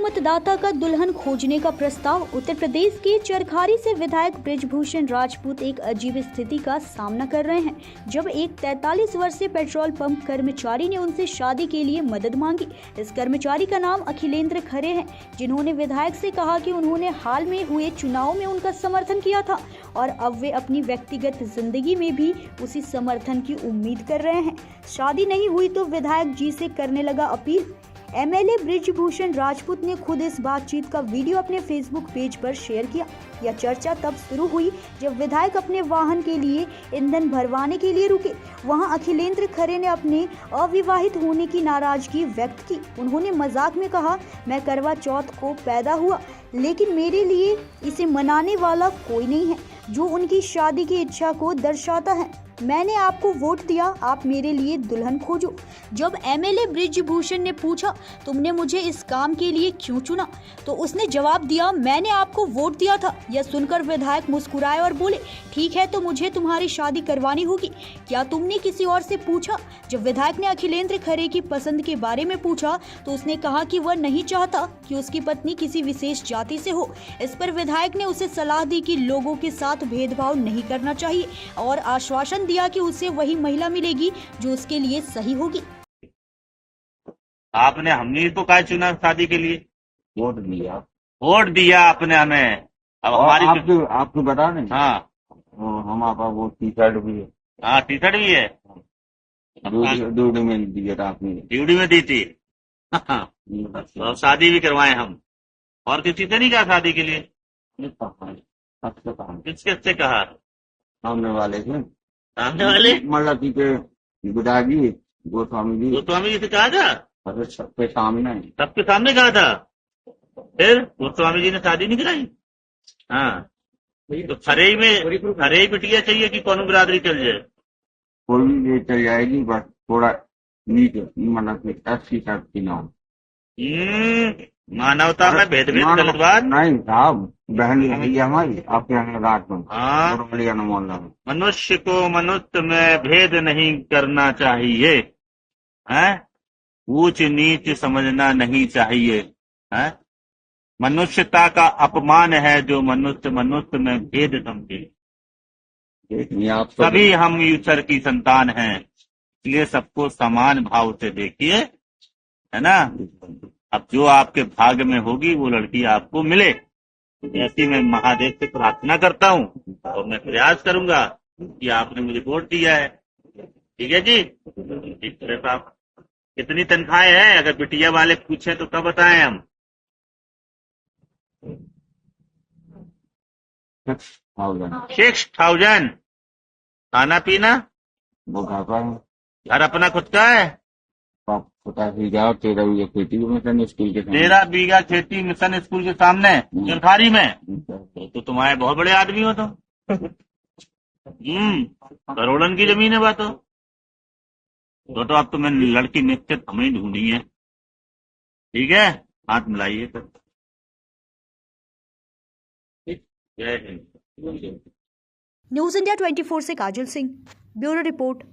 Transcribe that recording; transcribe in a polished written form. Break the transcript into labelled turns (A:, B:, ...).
A: मतदाता का दुल्हन खोजने का प्रस्ताव। उत्तर प्रदेश के चरखारी से विधायक बृजभूषण राजपूत एक अजीब स्थिति का सामना कर रहे हैं, जब एक 43 वर्षीय पेट्रोल पंप कर्मचारी ने उनसे शादी के लिए मदद मांगी। इस कर्मचारी का नाम अखिलेंद्र खरे है, जिन्होंने विधायक से कहा कि उन्होंने हाल में हुए चुनाव में उनका समर्थन किया था और अब वे अपनी व्यक्तिगत जिंदगी में भी उसी समर्थन की उम्मीद कर रहे हैं। शादी नहीं हुई तो विधायक जी से करने लगा अपील। एमएलए बृजभूषण राजपूत ने खुद इस बातचीत का वीडियो अपने फेसबुक पेज पर शेयर किया। यह चर्चा तब शुरू हुई जब विधायक अपने वाहन के लिए ईंधन भरवाने के लिए रुके। वहां अखिलेंद्र खरे ने अपने अविवाहित होने की नाराजगी व्यक्त की। उन्होंने मजाक में कहा, मैं करवा चौथ को पैदा हुआ, लेकिन मेरे लिए इसे मनाने वाला कोई नहीं है जो उनकी शादी की इच्छा को दर्शाता है। मैंने आपको वोट दिया, आप मेरे लिए दुल्हन खोजो। जब एमएलए बृजभूषण ने पूछा, तुमने मुझे इस काम के लिए क्यों चुना, तो उसने जवाब दिया, मैंने आपको वोट दिया था। यह सुनकर विधायक मुस्कुराए और बोले, ठीक है तो मुझे तुम्हारी शादी करवानी होगी, क्या तुमने किसी और से पूछा? जब विधायक ने अखिलेंद्र खरे की पसंद के बारे में पूछा तो उसने कहा कि वह नहीं चाहता कि उसकी पत्नी किसी विशेष जाति से हो। इस पर विधायक ने उसे सलाह दी कि लोगों के साथ भेदभाव नहीं करना चाहिए और आश्वासन दिया कि उसे वही महिला मिलेगी जो उसके लिए सही होगी।
B: आपने हमने तो क्या चुना शादी के लिए?
C: वोट दिया।
B: वोट दिया आपने हमें। अब हमारी
C: आपको बता दें।
B: हाँ
C: हमारे पास वो टी शर्ट भी है।
B: हाँ टी शर्ट भी है।
C: ड्यूटी में दिया था आपने।
B: ड्यूटी में दी थी। तो शादी भी करवाए हम। और किसी से नहीं कहा शादी के लिए? किसके कहा?
C: सामने वाले से।
B: सामने वाले
C: मतलब के गुदाजी गोस्वामी
B: जी से कहा था?
C: अरे सबके
B: सामने कहा था। फिर गोस्वामी जी ने शादी नहीं कराई। हाँ तो खरे में बिटिया चाहिए कि कौन बिरादरी चल जाए?
C: कोई भी चल जाएगी, बस थोड़ा नीचे मतलब 80 की ना हो।
B: मानवता में भेदभाव गलत बात
C: नहीं साहब। बहन है हमारी आपके यहाँ रात में।
B: हाँ मनुष्य को मनुष्य में भेद नहीं करना चाहिए, है ऊंच नीच समझना नहीं है, है मनुष्यता का अपमान है जो मनुष्य मनुष्य में भेद समझे। सभी हम ईश्वर की संतान हैं, इसलिए सबको समान भाव से देखिए, है ना। अब जो आपके भाग्य में होगी वो लड़की आपको मिले, ऐसी मैं महादेव से प्रार्थना करता हूँ और मैं प्रयास करूंगा कि आपने मुझे वोट दिया है। ठीक है जी। साहब कितनी तनख्वाहें हैं? अगर बिटिया वाले पूछे तो कब बताएं हम? 6,000। खाना पीना
C: वो
B: घर अपना खुद का है?
C: 13 बीघा खेती मिशन स्कूल के
B: 13 बीघा खेती मिशन स्कूल के सामने चरखारी में। तो तुम्हारे बहुत बड़े आदमी हो तो। करोड़न की जमीन है बात हो। तो अब तुम्हें लड़की निश्चित हमें ढूंढी है। ठीक है, हाथ मिलाइए तो।
A: न्यूज़ इंडिया 24 से काजल सिंह, ब्यूरो रिपोर्ट।